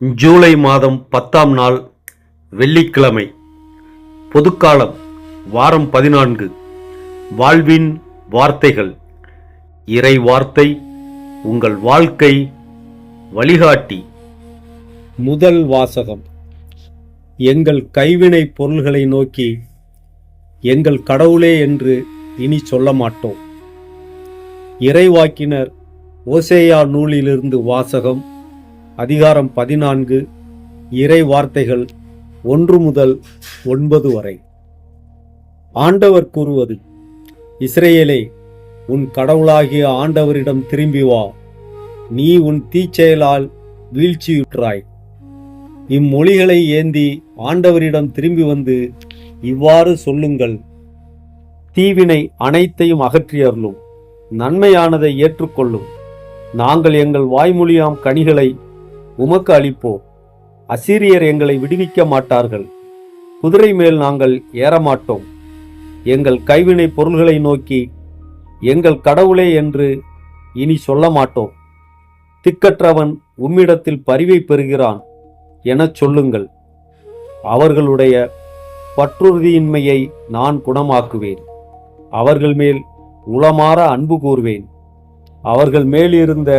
ஜூலை மாதம் 10ஆம் நாள் வெள்ளிக்கிழமை. பொதுக்காலம் வாரம் 14. வாழ்வின் வார்த்தைகள். இறை வார்த்தை உங்கள் வாழ்க்கை வழிகாட்டி. முதல் வாசகம். எங்கள் கைவினை பொருள்களை நோக்கி எங்கள் கடவுளே என்று இனி சொல்ல மாட்டோம். இறைவாக்கினர் ஓசேயா நூலிலிருந்து வாசகம். அதிகாரம் 14, இறை வார்த்தைகள் 1 முதல் 9 வரை. ஆண்டவர் கூறுவது: இஸ்ரவேலே, உன் கடவுளாகிய ஆண்டவரிடம் திரும்பி வா. நீ உன் தீச்செயலால் வீழ்ச்சியுற்றாய். இம்மொழிகளை ஏந்தி ஆண்டவரிடம் திரும்பி வந்து இவ்வாறு சொல்லுங்கள்: தீவினை அனைத்தையும் அகற்றியருளும், நன்மையானதை ஏற்றுக்கொள்ளும். நாங்கள் எங்கள் வாய்மொழியாம் கனிகளை உமக்கு அளிப்போம். அசீரியர் எங்களை விடுவிக்க மாட்டார்கள். குதிரை மேல் நாங்கள் ஏறமாட்டோம். எங்கள் கைவினை பொருள்களை நோக்கி எங்கள் கடவுளே என்று இனி சொல்ல மாட்டோம். திக்கற்றவன் உம்மிடத்தில் பரிவை பெறுகிறான் எனச் சொல்லுங்கள். அவர்களுடைய பற்றுறுதியின்மையை நான் குணமாக்குவேன். அவர்கள் மேல் உளமாற அன்பு கூர்வேன். அவர்கள் மேலிருந்த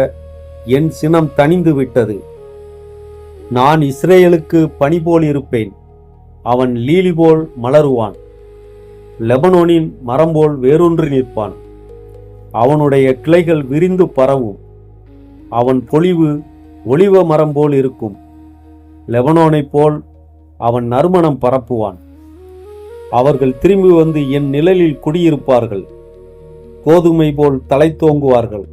என் சினம் தணிந்து விட்டது. நான் இஸ்ரேலுக்கு பனி போல் இருப்பேன். அவன் லீலி போல் மலருவான். லெபனோனின் மரம் போல் வேரூன்றி நிற்பான். அவனுடைய கிளைகள் விரிந்து பரவும். அவன் பொலிவு ஒலிவ மரம் போல் இருக்கும். லெபனோனைப் போல் அவன் நறுமணம் பரப்புவான். அவர்கள் திரும்பி வந்து என் நிழலில் குடியிருப்பார்கள். கோதுமை போல் தலை தோங்குவார்கள்.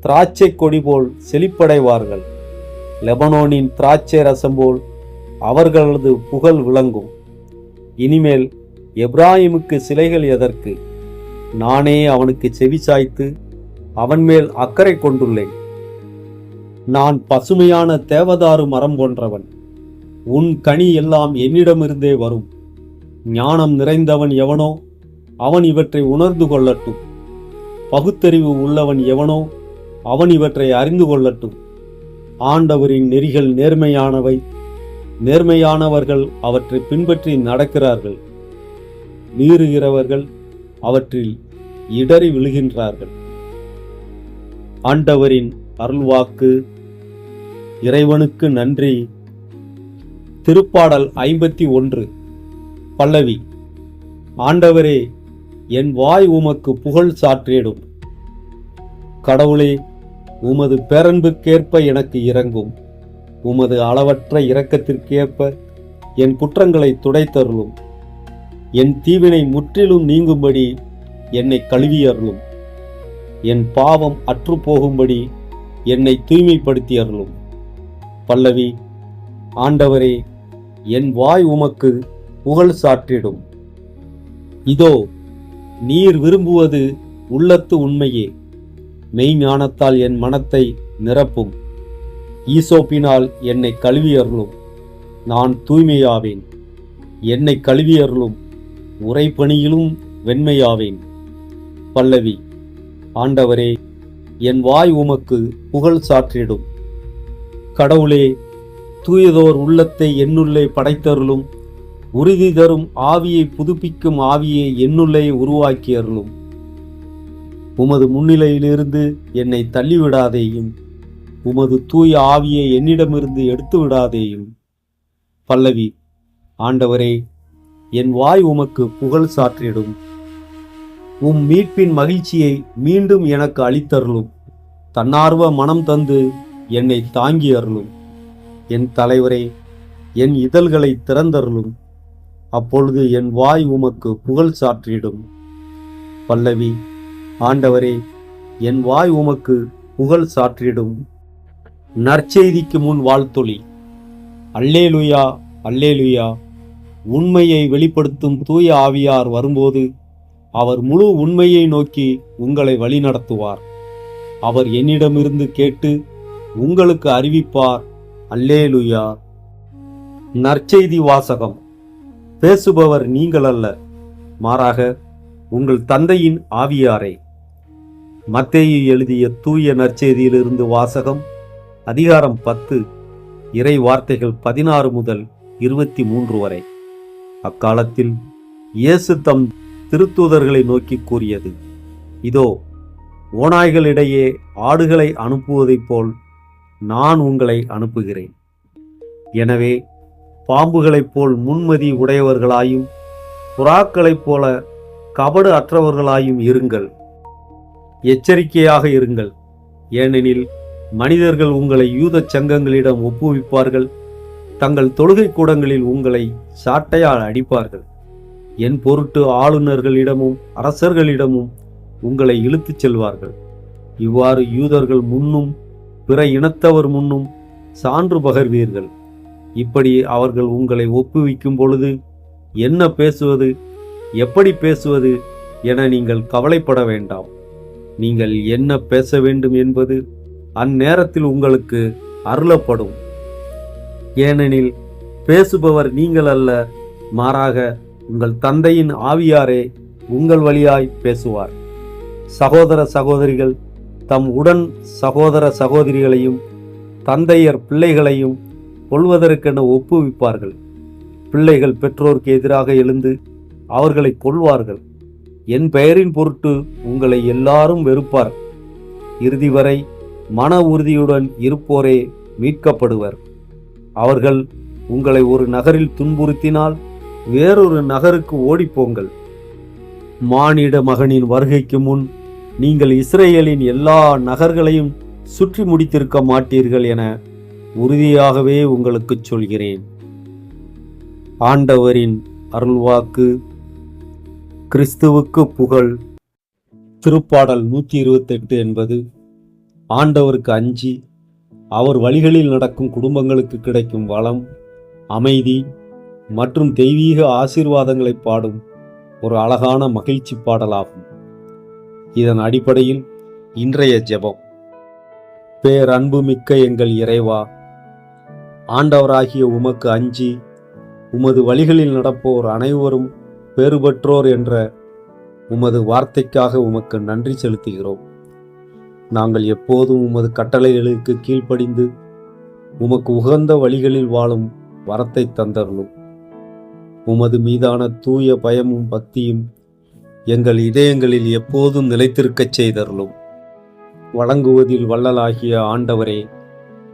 திராட்சை கொடி போல் செழிப்படைவார்கள். லெபனோனின் திராட்சை ரசம் போல் அவர்களது புகழ் விளங்கும். இனிமேல் எப்ராஹிமுக்கு சிலைகள் எதற்கு? நானே அவனுக்கு செவிசாய்த்து அவன் மேல் அக்கறை கொண்டுள்ளேன். நான் பசுமையான தேவதாரு மரம் போன்றவன். உன் கனி எல்லாம் என்னிடமிருந்தே வரும். ஞானம் நிறைந்தவன் எவனோ அவன் இவற்றை உணர்ந்து கொள்ளட்டும். பகுத்தறிவு உள்ளவன் எவனோ அவன் இவற்றை அறிந்து கொள்ளட்டும். ஆண்டவரின் நெறிகள் நேர்மையானவை. நேர்மையானவர்கள் அவற்றை பின்பற்றி நடக்கிறார்கள். மீறுகிறவர்கள் அவற்றில் இடறி விழுகின்றார்கள். ஆண்டவரின் அருள்வாக்கு. இறைவனுக்கு நன்றி. திருப்பாடல் 51. பல்லவி. ஆண்டவரே, என் வாய் உமக்கு புகழ் சாற்றிடும். கடவுளே, உமது பேரன்புக்கேற்ப எனக்கு இரங்கும். உமது அளவற்ற இரக்கத்திற்கேற்ப என் குற்றங்களை துடைத்தருளும். என் தீவினை முற்றிலும் நீங்கும்படி என்னை கழுவியருளும். என் பாவம் அற்றுப்போகும்படி என்னை தூய்மைப்படுத்தியருளும். பல்லவி. ஆண்டவரே, என் வாய் உமக்கு புகழ் சாற்றிடும். இதோ, நீர் விரும்புவது உள்ளத்து உண்மையே. மெய்ஞானத்தால் என் மனத்தை நிரப்பும். ஈசோப்பினால் என்னை கழுவியருளும். நான் தூய்மையாவேன். என்னை கழுவியருளும். உறைபனியிலும் வெண்மையாவேன். பல்லவி. ஆண்டவரே, என் வாய் உமக்கு புகழ் சாற்றிடும். கடவுளே, தூயதோர் உள்ளத்தை என்னுள்ளே படைத்தருளும். உறுதி தரும் ஆவியை புதுப்பிக்கும் ஆவியை என்னுள்ளே உருவாக்கியருளும். உமது முன்னிலையிலிருந்து என்னை தள்ளிவிடாதேயும். உமது தூய ஆவியை என்னிடமிருந்து எடுத்து விடாதேயும். பல்லவி. ஆண்டவரே, என் வாய் உமக்கு புகழ் சாற்றிடும். உம் மீட்பின் மகிழ்ச்சியை மீண்டும் எனக்கு அளித்தருளும். தன்னார்வ மனம் தந்து என்னை தாங்கி அருளும். என் தலைவரே, என் இதழ்களை திறந்தருளும். அப்பொழுது என் வாய் உமக்கு புகழ் சாற்றிடும். பல்லவி. ஆண்டவரே, என் வாய் உமக்கு புகழ் சாற்றிடும். நற்செய்திக்கு முன் வாழ்த்தொலி. அல்லேலுயா, அல்லேலுயா. உண்மையை வெளிப்படுத்தும் தூய ஆவியார் வரும்போது அவர் முழு உண்மையை நோக்கி உங்களை வழிநடத்துவார். அவர் என்னிடமிருந்து கேட்டு உங்களுக்கு அறிவிப்பார். அல்லேலுயா. நற்செய்தி வாசகம். பேசுபவர் நீங்கள் அல்ல, மாறாக உங்கள் தந்தையின் ஆவியாரே. மத்தேயு எழுதிய தூய நற்செய்தியிலிருந்து வாசகம். அதிகாரம் 10, இறை வார்த்தைகள் 16 முதல் 23 வரை. அக்காலத்தில் இயேசு தம் திருத்தூதர்களை நோக்கி கூறியது, இதோ, ஓநாய்களிடையே ஆடுகளை அனுப்புவதைப் போல் நான் உங்களை அனுப்புகிறேன். எனவே பாம்புகளைப் போல் முன்மதி உடையவர்களாயும் புறாக்களைப் போல கபடு அற்றவர்களாயும் இருங்கள். எச்சரிக்கையாக இருங்கள். ஏனெனில் மனிதர்கள் உங்களை யூத சங்கங்களிடம் ஒப்புவிப்பார்கள். தங்கள் தொழுகை கூடங்களில் உங்களை சாட்டையால் அடிப்பார்கள். என் பொருட்டு ஆளுநர்களிடமும் அரசர்களிடமும் உங்களை இழுத்துச் செல்வார்கள். இவ்வாறு யூதர்கள் முன்னும் பிற இனத்தவர் முன்னும் சான்று பகர்வீர்கள். இப்படி அவர்கள் உங்களை ஒப்புவிக்கும் பொழுது என்ன பேசுவது, எப்படி பேசுவது என நீங்கள் கவலைப்பட வேண்டாம். நீங்கள் என்ன பேச வேண்டும் என்பது அந்நேரத்தில் உங்களுக்கு அருளப்படும். ஏனெனில் பேசுபவர் நீங்கள் அல்ல, மாறாக உங்கள் தந்தையின் ஆவியாரே உங்கள் வழியாய் பேசுவார். சகோதர சகோதரிகள் தம் உடன் சகோதர சகோதரிகளையும் தந்தையர் பிள்ளைகளையும் கொல்வதற்கென ஒப்புவிப்பார்கள். பிள்ளைகள் பெற்றோருக்கு எதிராக எழுந்து அவர்களை கொல்வார்கள். என் பெயரின் பொருட்டு உங்களை எல்லாரும் வெறுப்பார். இறுதி வரை மன உறுதியுடன் இருப்போரே மீட்கப்படுவர். அவர்கள் உங்களை ஒரு நகரில் துன்புறுத்தினால் வேறொரு நகருக்கு ஓடிப்போங்கள். மானிட மகனின் வருகைக்கு முன் நீங்கள் இஸ்ரேலின் எல்லா நகர்களையும் சுற்றி முடித்திருக்க மாட்டீர்கள் என உறுதியாகவே உங்களுக்கு சொல்கிறேன். ஆண்டவரின் அருள்வாக்கு. கிறிஸ்துவுக்கு புகழ். திருப்பாடல் 128 என்பது ஆண்டவருக்கு அஞ்சி அவர் வழிகளில் நடக்கும் குடும்பங்களுக்கு கிடைக்கும் வளம், அமைதி மற்றும் தெய்வீக ஆசீர்வாதங்களை பாடும் ஒரு அழகான மகிழ்ச்சி பாடலாகும். இதன் அடிப்படையில் இன்றைய ஜெபம். பேரன்பு மிக்க எங்கள் இறைவா, ஆண்டவராகிய உமக்கு அஞ்சி உமது வழிகளில் நடப்போர் அனைவரும் பேறு பெற்றோர் என்ற உமது வார்த்தைக்காக உமக்கு நன்றி செலுத்துகிறோம். நாங்கள் எப்போதும் உமது கட்டளைகளுக்கு கீழ்ப்படிந்து உமக்கு உகந்த வழிகளில் வாழும் வரத்தை தந்தருளும். உமது மீதான தூய பயமும் பக்தியும் எங்கள் இதயங்களில் எப்போதும் நிலைத்திருக்கச் செய்தருளும். வழங்குவதில் வள்ளலாகிய ஆண்டவரே,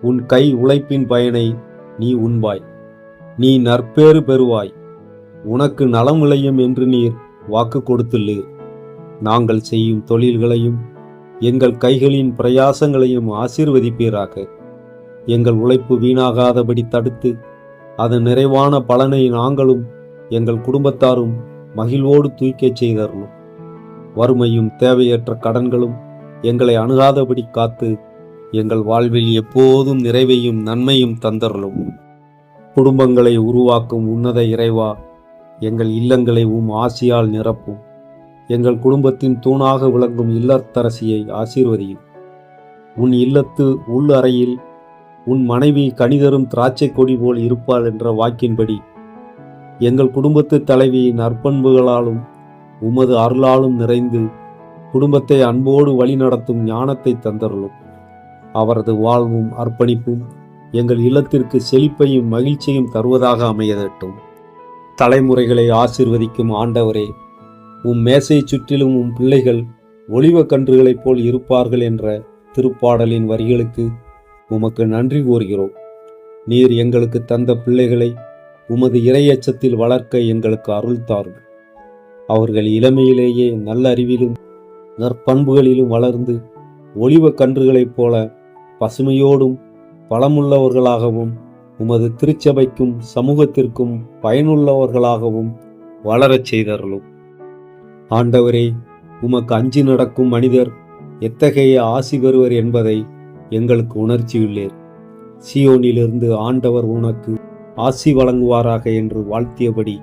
உன் கை உழைப்பின் பயனை நீ உண்பாய். நீ நற்பேறு பெறுவாய். உனக்கு நலம் விளையும் என்று நீர் வாக்கு கொடுத்துள்ளீர். நாங்கள் செய்யும் தொழில்களையும் எங்கள் கைகளின் பிரயாசங்களையும் ஆசீர்வதிப்பீராக. எங்கள் உழைப்பு வீணாகாதபடி தடுத்து அதன் நிறைவான பலனை நாங்களும் எங்கள் குடும்பத்தாரும் மகிழ்வோடு தூக்கச் செய்தருளும். வறுமையும் தேவையற்ற கடன்களும் எங்களை அணுகாதபடி காத்து எங்கள் வாழ்வில் எப்போதும் நிறைவையும் நன்மையும் தந்தருளும். குடும்பங்களை உருவாக்கும் உன்னத இறைவா, எங்கள் இல்லங்களை ஆசியால் நிரப்பும். எங்கள் குடும்பத்தின் தூணாக விளங்கும் இல்லத்தரசியை ஆசீர்வதியும். உன் இல்லத்து உள் அறையில் உன் மனைவி கனிதரும் திராட்சை கொடி போல் இருப்பாள் என்ற வாக்கின்படி எங்கள் குடும்பத்து தலைவி நற்பண்புகளாலும் உமது அருளாலும் நிறைந்து குடும்பத்தை அன்போடு வழிநடத்தும் ஞானத்தை தந்தருளும். அவரது வாழ்வும் அர்ப்பணிப்பும் எங்கள் இல்லத்திற்கு செழிப்பையும் மகிழ்ச்சியும் தருவதாக அமையதட்டும். தலைமுறைகளை ஆசீர்வதிக்கும் ஆண்டவரே, மேசை சுற்றிலும் பிள்ளைகள் ஒளிவ கன்றுகளைப் போல் இருப்பார்கள் என்ற திருப்பாடலின் வரிகளுக்கு உமக்கு நன்றி கூறுகிறோம். நீர் எங்களுக்கு தந்த பிள்ளைகளை உமது இறையச்சத்தில் வளர்க்க எங்களுக்கு அருள் தாரும். அவர்கள் இளமையிலேயே நல்ல அறிவிலும் நற்பண்புகளிலும் வளர்ந்து ஒளிவ கன்றுகளைப் போல பசுமையோடும் பலமுள்ளவர்களாகவும் உமது திருச்சபைக்கும் சமூகத்திற்கும் பயனுள்ளவர்களாகவும் வளரச் செய்தருளும். ஆண்டவரே, உமக்கு அஞ்சி நடக்கும் மனிதர் எத்தகைய ஆசி பெறுவர் என்பதை எங்களுக்கு உணர்ச்சியுள்ளீர். சீயோனிலிருந்து ஆண்டவர் உனக்கு ஆசி வழங்குவாராக என்று வாழ்த்தியபடி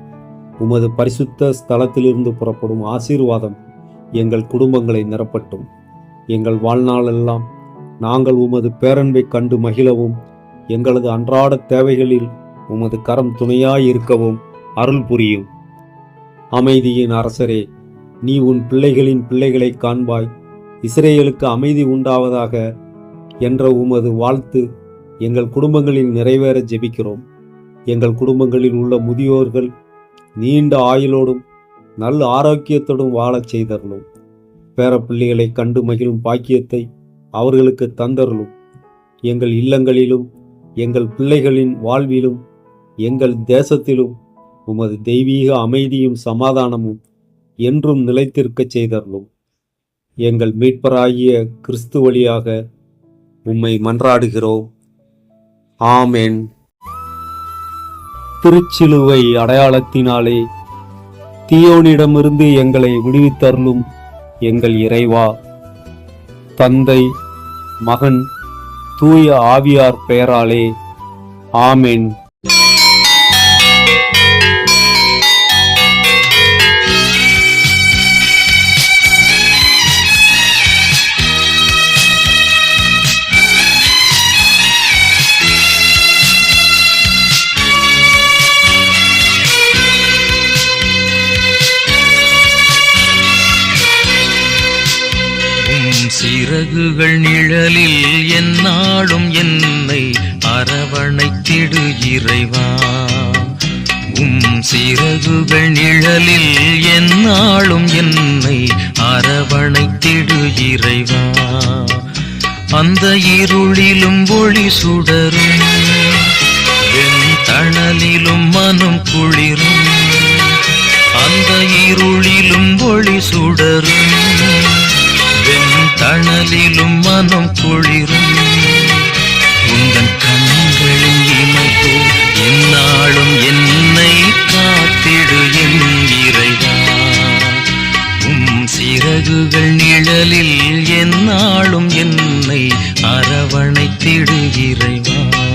உமது பரிசுத்த ஸ்தலத்திலிருந்து புறப்படும் ஆசீர்வாதம் எங்கள் குடும்பங்களை நிரப்பட்டும். எங்கள் வாழ்நாளெல்லாம் நாங்கள் உமது பேரன்பை கண்டு மகிழவும், எங்களது அன்றாட தேவைகளில் உமது கரம் துணையாயிருக்கவும் அருள் புரியும். அமைதியின் அரசரே, நீ உன் பிள்ளைகளின் பிள்ளைகளை காண்பாய். இஸ்ரேலுக்கு அமைதி உண்டாவதாக என்ற உமது வாழ்த்து எங்கள் குடும்பங்களில் நிறைவேற ஜெபிக்கிறோம். எங்கள் குடும்பங்களில் உள்ள முதியோர்கள் நீண்ட ஆயுளோடும் நல்ல ஆரோக்கியத்தோடும் வாழச் செய்தருளும். பேரப்பிள்ளைகளை கண்டு மகிழும் பாக்கியத்தை அவர்களுக்கு தந்தருளும். எங்கள் இல்லங்களிலும் எங்கள் பிள்ளைகளின் வாழ்விலும் எங்கள் தேசத்திலும் உமது தெய்வீக அமைதியும் சமாதானமும் என்றும் நிலைத்திருக்கச் செய்தருளும். எங்கள் மீட்பராகிய கிறிஸ்து வழியாக உம்மை மன்றாடுகிறோம். ஆமென். திருச்சிலுவை அடையாளத்தினாலே தீயோனிடமிருந்து எங்களை விடுவித்தருளும் எங்கள் இறைவா. தந்தை, மகன், தூய ஆவியார் பெயராலே ஆமென். சிறகுகள் நிழலில் எந்நாளும் என்னை அரவணைத்திடு இறைவா. சிறகுகள் நிழலில் எந்நாளும் என்னை அரவணைத்திடு இறைவா. அந்த இருளிலும் ஒளி சுடரும் என் தணலிலும் மனம் குளிரும். அந்த இருளிலும் ஒளி சுடரும் தணலிலும் மனம் குளிரும். உந்தன் கண்களின் இமைப்போ எந்நாளும் என்னை காத்திடு என் இறைவா. சிறகுகள் நிழலில் எந்நாளும் என்னை அரவணைத்திடு இறைவா.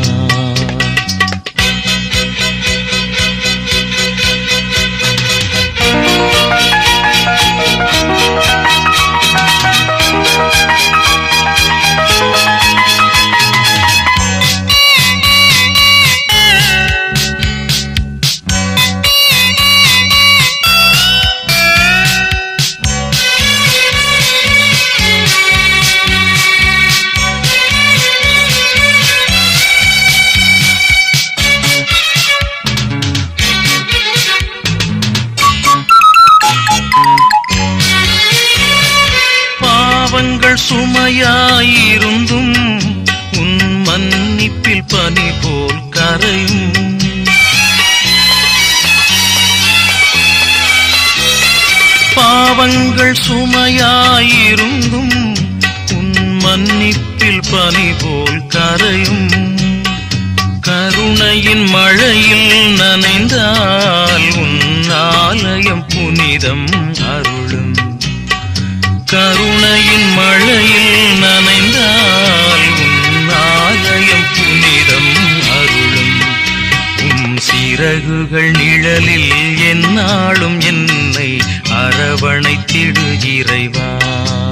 சுமையாயிருந்தும் உன் மன்னிப்பில் பனி போல் கரையும். பாவங்கள் சுமையாயிருந்தும் உன் மன்னிப்பில் பனி போல் கரையும். கருணையின் மழையில் நனைந்தால் உன் ஆலயம் புனிதம் அருளும். கருணையின் மழையில் நனைந்தால் உன் ஆலயம் புனிதம் அருளும். சிறகுகள் நிழலில் எந்நாளும் என்னை அரவணைத்திடு இறைவா.